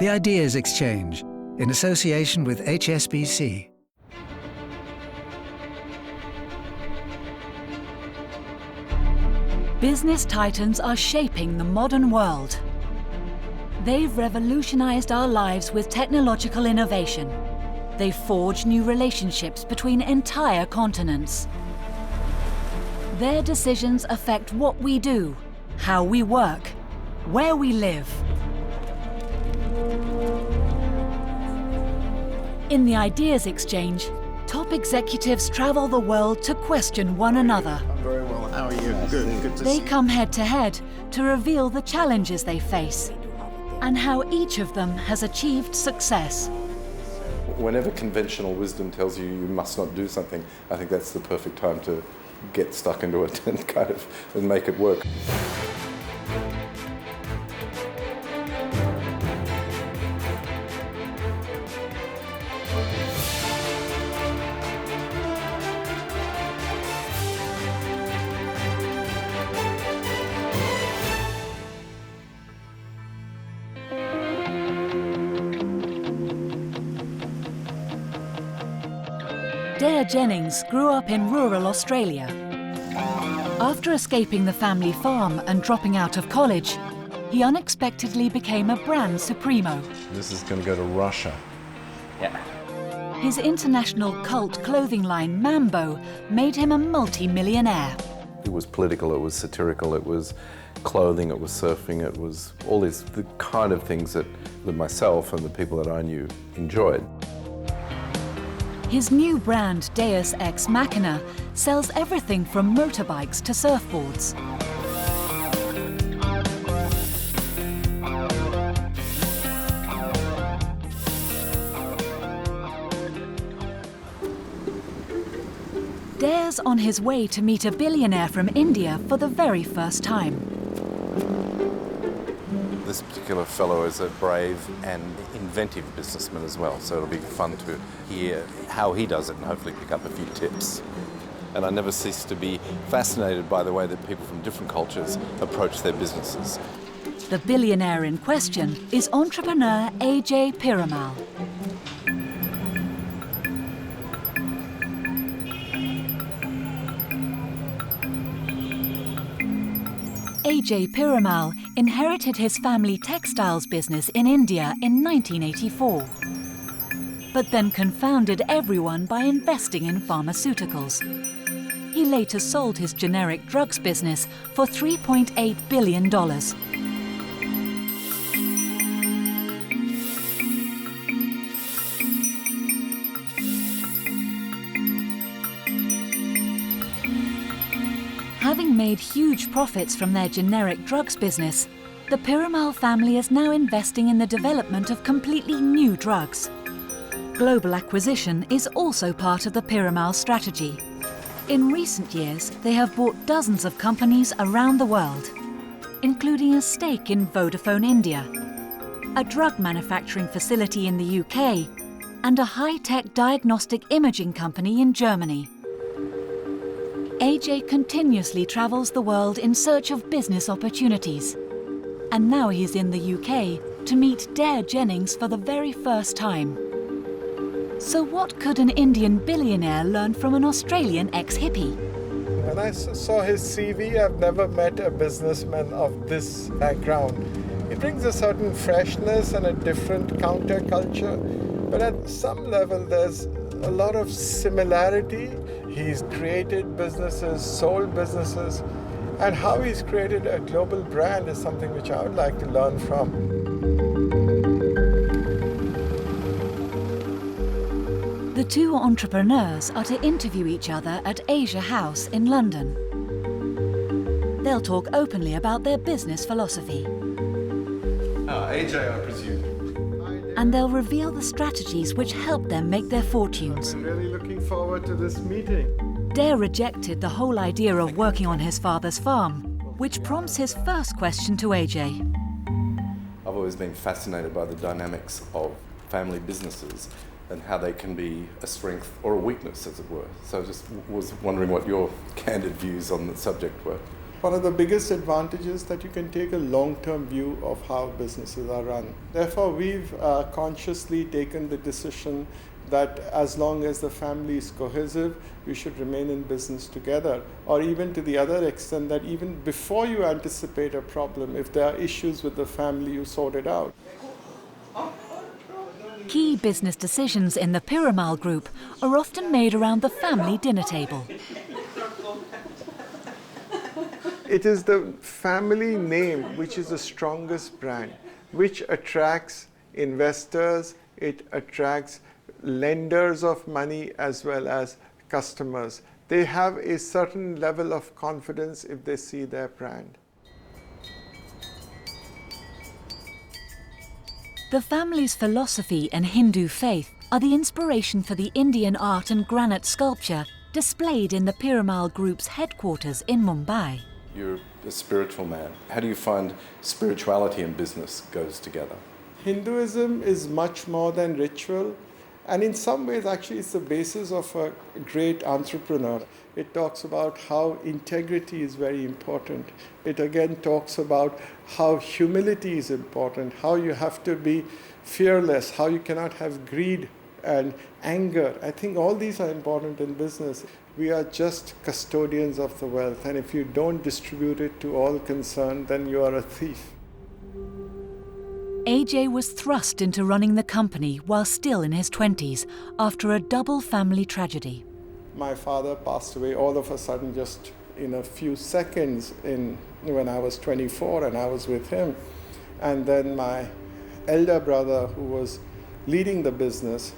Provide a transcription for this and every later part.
The Ideas Exchange, in association with HSBC. Business titans are shaping the modern world. They've revolutionized our lives with technological innovation. They've forged new relationships between entire continents. Their decisions affect what we do, how we work, where we live. In the Ideas Exchange, top executives travel the world to question one another. I'm very well. How are you? Good to see you. They come head to head to reveal the challenges they face and how each of them has achieved success. Whenever conventional wisdom tells you you must not do something, I think that's the perfect time to get stuck into it and and make it work. Daren Jennings grew up in rural Australia. After escaping the family farm and dropping out of college, he unexpectedly became a brand supremo. This is going to go to Russia. Yeah. His international cult clothing line, Mambo, made him a multi-millionaire. It was political, it was satirical, it was clothing, it was surfing, it was all these the kind of things that myself and the people that I knew enjoyed. His new brand, Deus x Machina, sells everything from motorbikes to surfboards. Dare's on his way to meet a billionaire from India for the very first time. This particular fellow is a brave and inventive businessman as well, so it'll be fun to hear how he does it and hopefully pick up a few tips. And I never cease to be fascinated by the way that people from different cultures approach their businesses. The billionaire in question is entrepreneur Ajay Piramal. Ajay Piramal inherited his family textiles business in India in 1984, but then confounded everyone by investing in pharmaceuticals. He later sold his generic drugs business for $3.8 billion. Having made huge profits from their generic drugs business, the Piramal family is now investing in the development of completely new drugs. Global acquisition is also part of the Piramal strategy. In recent years, they have bought dozens of companies around the world, including a stake in Vodafone India, a drug manufacturing facility in the UK, and a high-tech diagnostic imaging company in Germany. Ajay continuously travels the world in search of business opportunities. And now he's in the UK to meet Daren Jennings for the very first time. So what could an Indian billionaire learn from an Australian ex-hippie? When I saw his CV, I've never met a businessman of this background. He brings a certain freshness and a different counterculture, but at some level there's a lot of similarity. He's created businesses, sold businesses, and how he's created a global brand is something which I would like to learn from. The two entrepreneurs are to interview each other at Asia House in London. They'll talk openly about their business philosophy. AJ, I presume. And they'll reveal the strategies which help them make their fortunes. I'm really looking forward to this meeting. Dare rejected the whole idea of working on his father's farm, which prompts his first question to Ajay. I've always been fascinated by the dynamics of family businesses and how they can be a strength or a weakness, as it were. So I just was wondering what your candid views on the subject were. One of the biggest advantages that you can take a long-term view of how businesses are run. Therefore, we've consciously taken the decision that as long as the family is cohesive, we should remain in business together, or even to the other extent that even before you anticipate a problem, if there are issues with the family, you sort it out. Key business decisions in the Piramal Group are often made around the family dinner table. It is the family name which is the strongest brand, which attracts investors, it attracts lenders of money as well as customers. They have a certain level of confidence if they see their brand. The family's philosophy and Hindu faith are the inspiration for the Indian art and granite sculpture displayed in the Piramal Group's headquarters in Mumbai. You're a spiritual man. How do you find spirituality and business goes together? Hinduism is much more than ritual, and in some ways actually it's the basis of a great entrepreneur. It talks about how integrity is very important. It again talks about how humility is important, how you have to be fearless, how you cannot have greed and anger. I think all these are important in business. We are just custodians of the wealth, and if you don't distribute it to all concerned, then you are a thief. Ajay was thrust into running the company while still in his 20s after a double family tragedy. My father passed away all of a sudden just in a few seconds when I was 24 and I was with him. And then my elder brother, who was leading the business,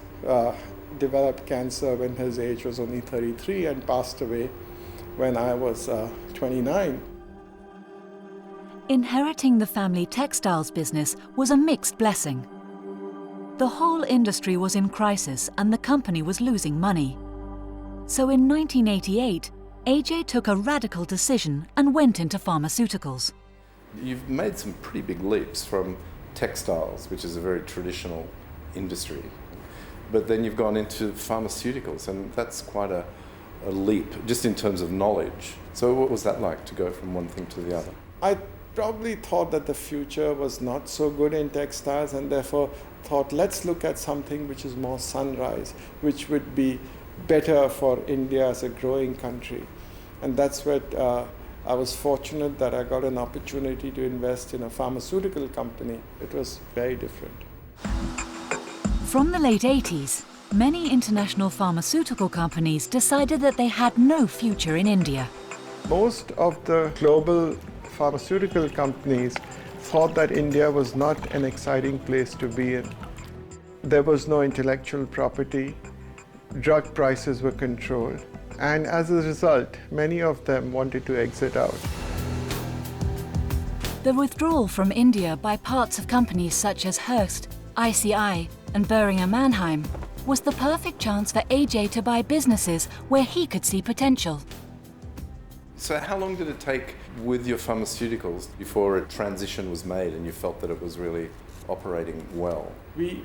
developed cancer when his age was only 33 and passed away when I was 29. Inheriting the family textiles business was a mixed blessing. The whole industry was in crisis and the company was losing money. So in 1988, Ajay took a radical decision and went into pharmaceuticals. You've made some pretty big leaps from textiles, which is a very traditional industry, but then you've gone into pharmaceuticals, and that's quite a leap, just in terms of knowledge. So what was that like to go from one thing to the other? I probably thought that the future was not so good in textiles, and therefore thought, let's look at something which is more sunrise, which would be better for India as a growing country. And that's what I was fortunate that I got an opportunity to invest in a pharmaceutical company. It was very different. From the late 80s, many international pharmaceutical companies decided that they had no future in India. Most of the global pharmaceutical companies thought that India was not an exciting place to be in. There was no intellectual property, drug prices were controlled, and as a result, many of them wanted to exit out. The withdrawal from India by parts of companies such as Hearst, ICI, and Boehringer Mannheim was the perfect chance for Ajay to buy businesses where he could see potential. So how long did it take with your pharmaceuticals before a transition was made and you felt that it was really operating well? We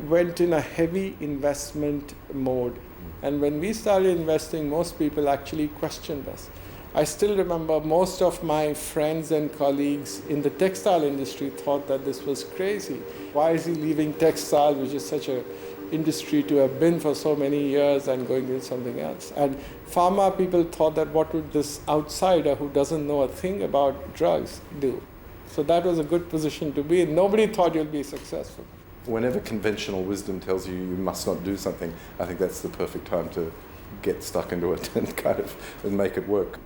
went in a heavy investment mode. And when we started investing, most people actually questioned us. I still remember most of my friends and colleagues in the textile industry thought that this was crazy. Why is he leaving textile, which is such an industry to have been for so many years, and going into something else? And pharma people thought that what would this outsider who doesn't know a thing about drugs do? So that was a good position to be in. Nobody thought you'll be successful. Whenever conventional wisdom tells you you must not do something, I think that's the perfect time to get stuck into it and kind of and make it work.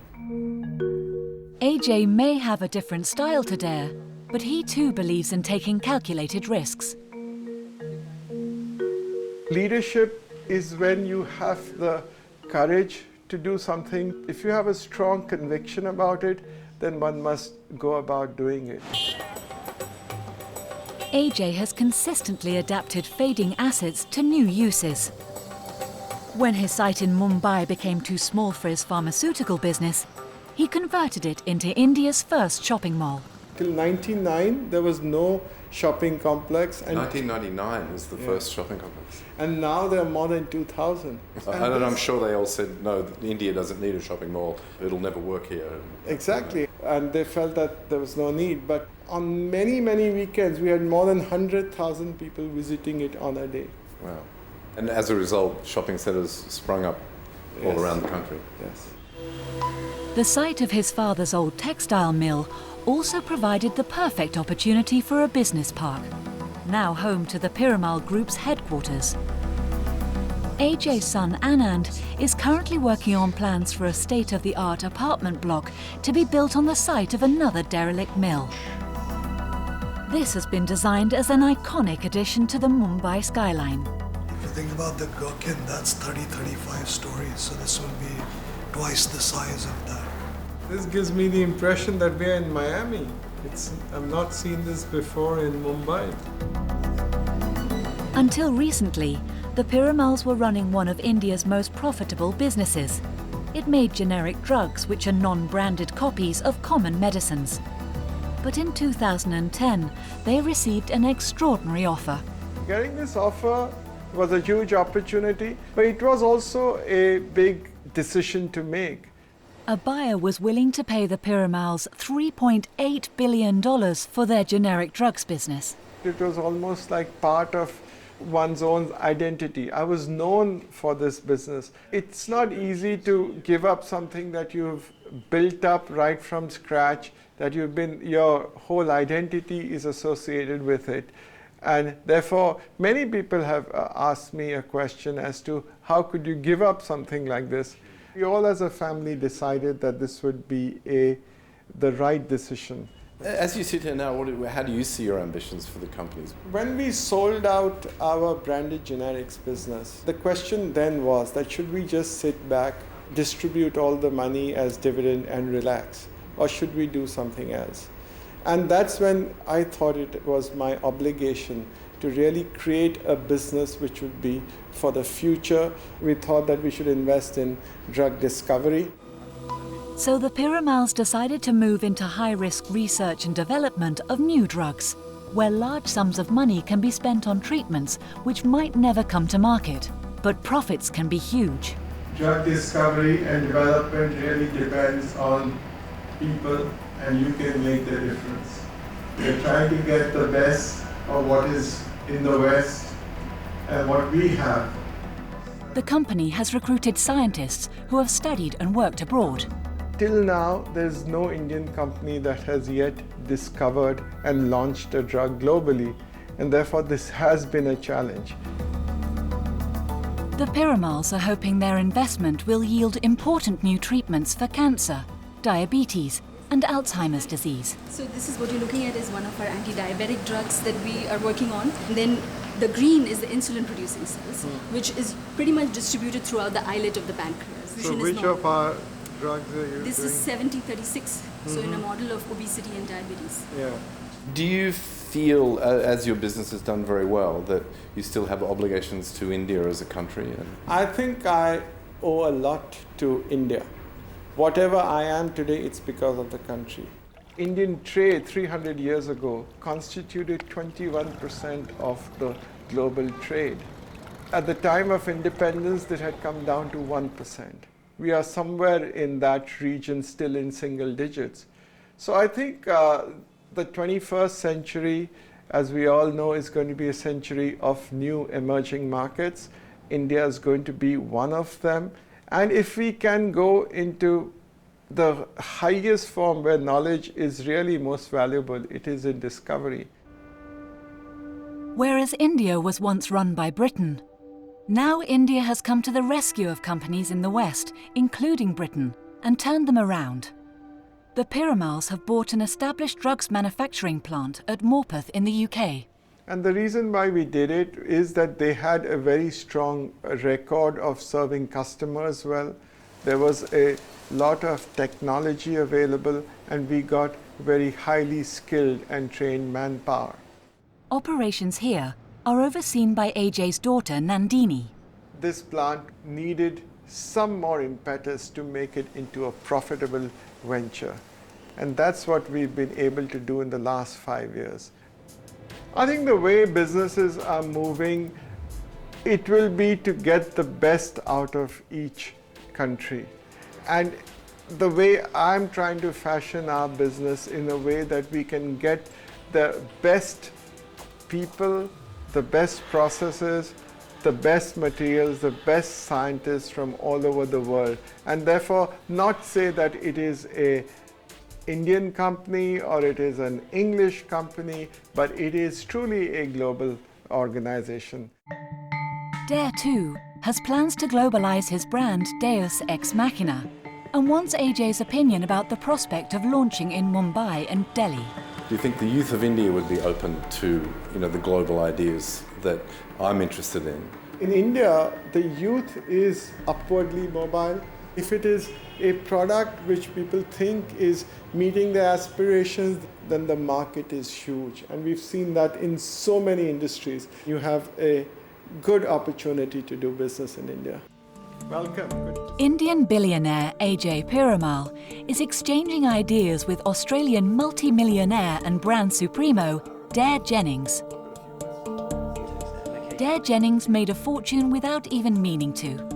Ajay may have a different style to Dare, but he too believes in taking calculated risks. Leadership is when you have the courage to do something. If you have a strong conviction about it, then one must go about doing it. Ajay has consistently adapted fading assets to new uses. When his site in Mumbai became too small for his pharmaceutical business, he converted it into India's first shopping mall. Till 99, there was no shopping complex. And 1999 was the first shopping complex. And now there are more than 2,000. And I'm sure they all said, no, India doesn't need a shopping mall. It'll never work here. Exactly. And they felt that there was no need. But on many, many weekends, we had more than 100,000 people visiting it on a day. Wow. And as a result, shopping centres sprung up all around the country. Yes. The site of his father's old textile mill also provided the perfect opportunity for a business park, now home to the Piramal Group's headquarters. Ajay's son Anand is currently working on plans for a state-of-the-art apartment block to be built on the site of another derelict mill. This has been designed as an iconic addition to the Mumbai skyline. If you think about the Gherkin, that's 35 stories, so this will be twice the size of that. This gives me the impression that we are in Miami. I've not seen this before in Mumbai. Until recently, the Piramals were running one of India's most profitable businesses. It made generic drugs which are non-branded copies of common medicines. But in 2010, they received an extraordinary offer. Getting this offer was a huge opportunity, but it was also a big decision to make. A buyer was willing to pay the Piramals $3.8 billion for their generic drugs business. It was almost like part of one's own identity. I was known for this business. It's not easy to give up something that you've built up right from scratch, that your whole identity is associated with it. And therefore, many people have asked me a question as to how could you give up something like this? We all as a family decided that this would be the right decision. As you sit here now, how do you see your ambitions for the companies? When we sold out our branded generics business, the question then was that should we just sit back, distribute all the money as dividend and relax, or should we do something else? And that's when I thought it was my obligation to really create a business which would be for the future. We thought that we should invest in drug discovery. So the Piramals decided to move into high-risk research and development of new drugs, where large sums of money can be spent on treatments which might never come to market, but profits can be huge. Drug discovery and development really depends on people, and you can make the difference. We're trying to get the best of what is in the West and what we have. The company has recruited scientists who have studied and worked abroad. Till now, there's no Indian company that has yet discovered and launched a drug globally, and therefore this has been a challenge. The Piramals are hoping their investment will yield important new treatments for cancer, diabetes, and Alzheimer's disease. So this is what you're looking at is one of our anti-diabetic drugs that we are working on. And then the green is the insulin-producing cells, which is pretty much distributed throughout the islet of the pancreas. So which of our drugs are you This doing? is 7036, so in a model of obesity and diabetes. Yeah. Do you feel, as your business has done very well, that you still have obligations to India as a country? I think I owe a lot to India. Whatever I am today, it's because of the country. Indian trade 300 years ago constituted 21% of the global trade. At the time of independence, it had come down to 1%. We are somewhere in that region, still in single digits. So I think the 21st century, as we all know, is going to be a century of new emerging markets. India is going to be one of them. And if we can go into the highest form where knowledge is really most valuable, it is in discovery. Whereas India was once run by Britain, now India has come to the rescue of companies in the West, including Britain, and turned them around. The Piramals have bought an established drugs manufacturing plant at Morpeth in the UK. And the reason why we did it is that they had a very strong record of serving customers well. There was a lot of technology available, and we got very highly skilled and trained manpower. Operations here are overseen by Ajay's daughter Nandini. This plant needed some more impetus to make it into a profitable venture. And that's what we've been able to do in the last 5 years. I think the way businesses are moving, it will be to get the best out of each country. And the way I'm trying to fashion our business in a way that we can get the best people, the best processes, the best materials, the best scientists from all over the world, and therefore not say that it is an Indian company or it is an English company, but it is truly a global organization. Dare too has plans to globalize his brand Deus ex Machina and wants AJ's opinion about the prospect of launching in Mumbai and Delhi. Do you think the youth of India would be open to, the global ideas that I'm interested in? In India, the youth is upwardly mobile. If it is a product which people think is meeting their aspirations, then the market is huge. And we've seen that in so many industries. You have a good opportunity to do business in India. Welcome. Indian billionaire Ajay Piramal is exchanging ideas with Australian multi-millionaire and brand supremo Daren Jennings. Daren Jennings made a fortune without even meaning to.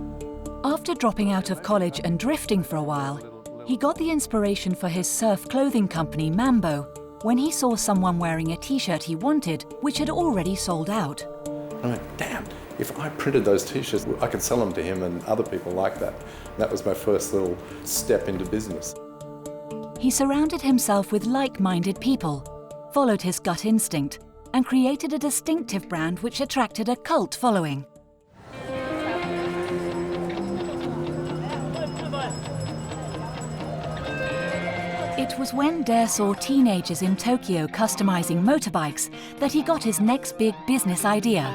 After dropping out of college and drifting for a while, he got the inspiration for his surf clothing company Mambo when he saw someone wearing a t-shirt he wanted, which had already sold out. I went, damn, if I printed those t-shirts, I could sell them to him and other people like that. That was my first little step into business. He surrounded himself with like-minded people, followed his gut instinct, and created a distinctive brand which attracted a cult following. It was when Dare saw teenagers in Tokyo customizing motorbikes that he got his next big business idea.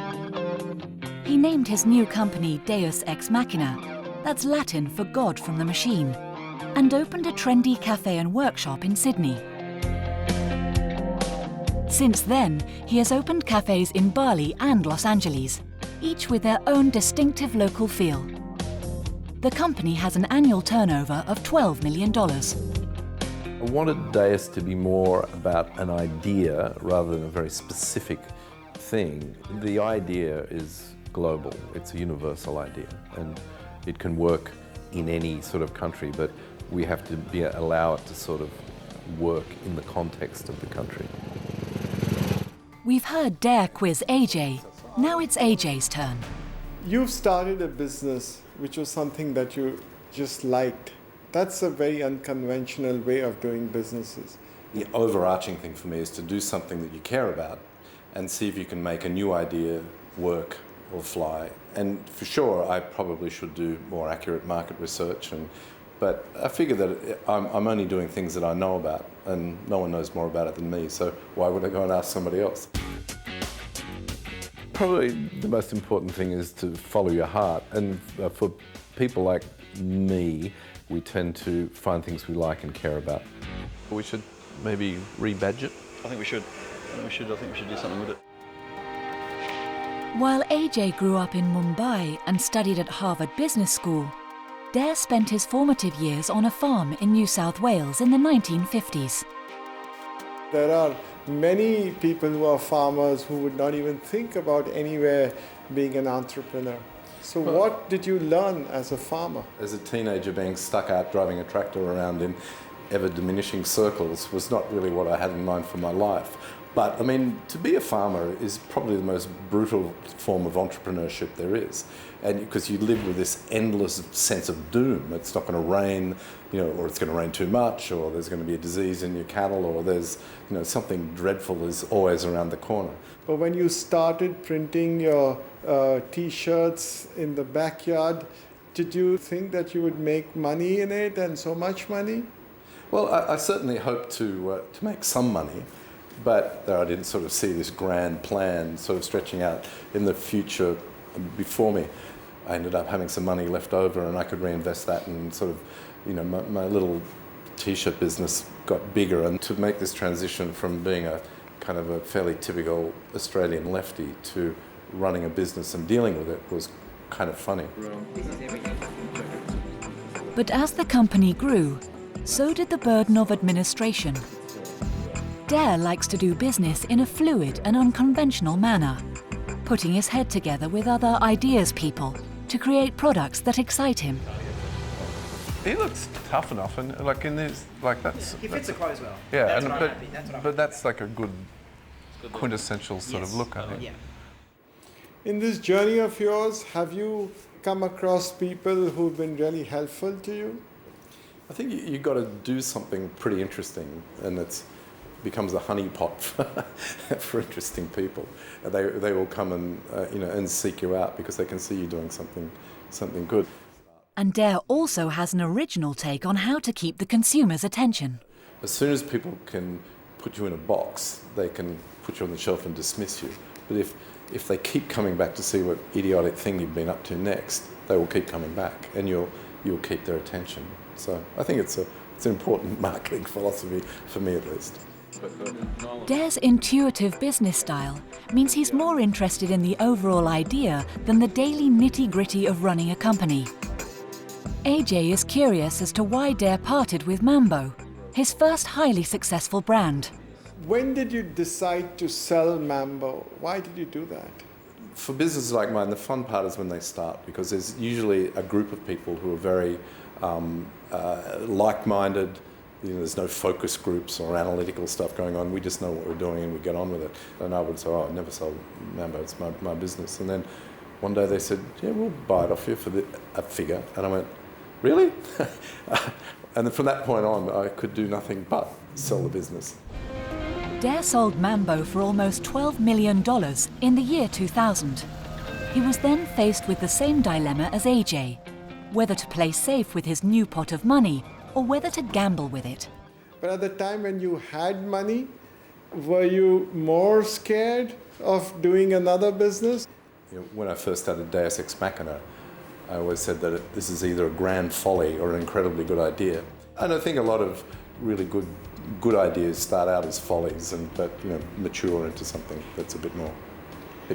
He named his new company Deus ex Machina, that's Latin for God from the machine, and opened a trendy cafe and workshop in Sydney. Since then, he has opened cafes in Bali and Los Angeles, each with their own distinctive local feel. The company has an annual turnover of $12 million. I wanted Deus to be more about an idea rather than a very specific thing. The idea is global, it's a universal idea, and it can work in any sort of country, but we have to allow it to sort of work in the context of the country. We've heard Dare quiz AJ, now it's AJ's turn. You've started a business which was something that you just liked. That's a very unconventional way of doing businesses. The overarching thing for me is to do something that you care about and see if you can make a new idea work or fly. And for sure, I probably should do more accurate market research. But I figure that I'm only doing things that I know about, and no one knows more about it than me, so why would I go and ask somebody else? Probably the most important thing is to follow your heart. And for people like me, we tend to find things we like and care about. We should maybe rebadge it. I think we should. I think we should do something with it. While AJ grew up in Mumbai and studied at Harvard Business School, Dare spent his formative years on a farm in New South Wales in the 1950s. There are many people who are farmers who would not even think about anywhere being an entrepreneur. So what did you learn as a farmer? As a teenager, being stuck out driving a tractor around in ever-diminishing circles was not really what I had in mind for my life. But, I mean, to be a farmer is probably the most brutal form of entrepreneurship there is. And because you live with this endless sense of doom. It's not going to rain, or it's going to rain too much, or there's going to be a disease in your cattle, or there's, something dreadful is always around the corner. But when you started printing your T-shirts in the backyard, did you think that you would make money in it, and so much money? Well, I certainly hoped to make some money. But I didn't sort of see this grand plan sort of stretching out in the future before me. I ended up having some money left over, and I could reinvest that, and sort of, my little T-shirt business got bigger. And to make this transition from being a kind of a fairly typical Australian lefty to running a business and dealing with it was kind of funny. But as the company grew, so did the burden of administration. Dare likes to do business in a fluid and unconventional manner, putting his head together with other ideas people to create products that excite him. He looks tough enough, and like in this, like that's. He fits the clothes well. Yeah, that's and what I'm happy. That's what I'm but that's like a good quintessential sort of look, I think. Yeah. In this journey of yours, have you come across people who've been really helpful to you? I think you've got to do something pretty interesting, and it becomes a honeypot for interesting people. And they will come and and seek you out because they can see you doing something good. And Dare also has an original take on how to keep the consumer's attention. As soon as people can put you in a box, they can put you on the shelf and dismiss you. But if they keep coming back to see what idiotic thing you've been up to next, they will keep coming back, and you'll keep their attention. So I think it's an important marketing philosophy, for me at least. Dare's intuitive business style means he's more interested in the overall idea than the daily nitty-gritty of running a company. AJ is curious as to why Dare parted with Mambo, his first highly successful brand. When did you decide to sell Mambo? Why did you do that? For businesses like mine, the fun part is when they start, because there's usually a group of people who are very like-minded. There's no focus groups or analytical stuff going on. We just know what we're doing and we get on with it. And I would say, I'd never sell Mambo, it's my business. And then one day they said, yeah, we'll buy it off you for a figure. And I went, really? And then from that point on, I could do nothing but sell the business. Dare sold Mambo for almost $12 million in the year 2000. He was then faced with the same dilemma as AJ, whether to play safe with his new pot of money or whether to gamble with it. But at the time when you had money, were you more scared of doing another business? When I first started Deus Ex Machina, I always said that this is either a grand folly or an incredibly good idea. And I think a lot of really good ideas start out as follies, but mature into something that's a bit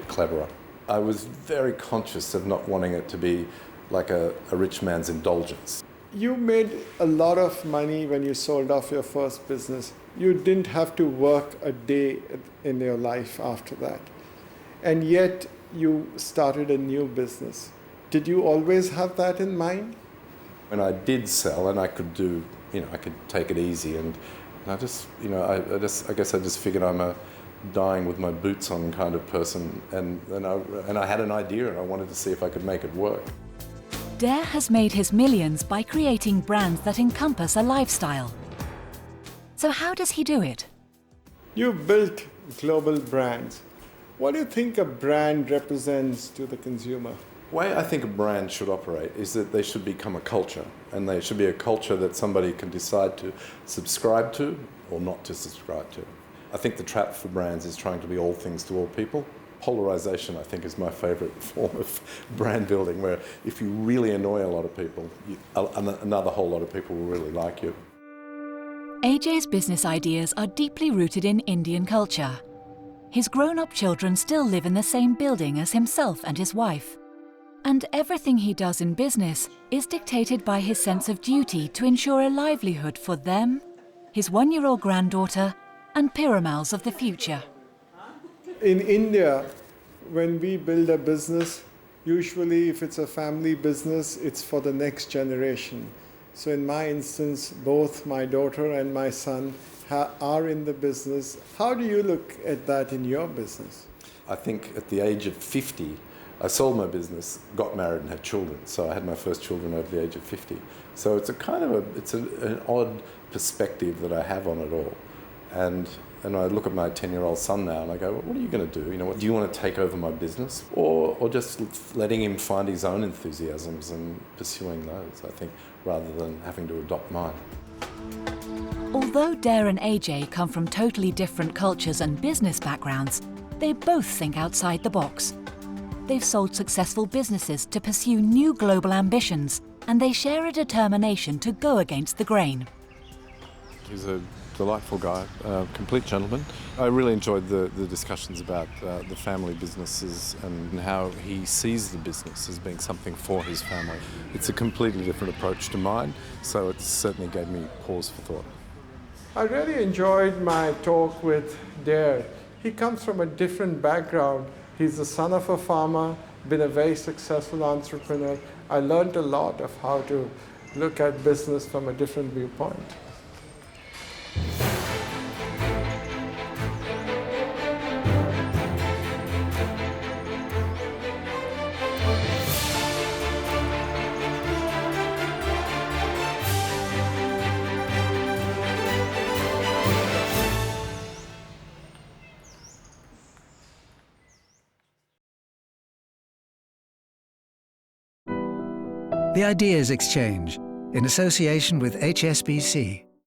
cleverer. I was very conscious of not wanting it to be like a rich man's indulgence. You made a lot of money when you sold off your first business. You didn't have to work a day in your life after that. And yet you started a new business. Did you always have that in mind? When I did sell, and I could do, I could take it easy, and I just, I guess I just figured I'm a dying with my boots on kind of person, and I had an idea and I wanted to see if I could make it work. Dare has made his millions by creating brands that encompass a lifestyle. So how does he do it? You built global brands. What do you think a brand represents to the consumer? The way I think a brand should operate is that they should become a culture, and they should be a culture that somebody can decide to subscribe to or not to subscribe to. I think the trap for brands is trying to be all things to all people. Polarization, I think, is my favourite form of brand building, where if you really annoy a lot of people, another whole lot of people will really like you. AJ's business ideas are deeply rooted in Indian culture. His grown-up children still live in the same building as himself and his wife. And everything he does in business is dictated by his sense of duty to ensure a livelihood for them, his one-year-old granddaughter, and Piramals of the future. In India, when we build a business, usually if it's a family business, it's for the next generation. So in my instance, both my daughter and my son are in the business. How do you look at that in your business? I think at the age of 50, I sold my business, got married and had children. So I had my first children over the age of 50. So it's an odd perspective that I have on it all. And I look at my 10-year-old son now and I go, what are you going to do? Do you want to take over my business? Or just letting him find his own enthusiasms and pursuing those, I think, rather than having to adopt mine. Although Dare and AJ come from totally different cultures and business backgrounds, they both think outside the box. They've sold successful businesses to pursue new global ambitions, and they share a determination to go against the grain. He's a delightful guy, complete gentleman. I really enjoyed the discussions about the family businesses and how he sees the business as being something for his family. It's a completely different approach to mine, so it certainly gave me pause for thought. I really enjoyed my talk with Dare. He comes from a different background. He's the son of a farmer, been a very successful entrepreneur. I learned a lot of how to look at business from a different viewpoint. The Ideas Exchange, in association with HSBC.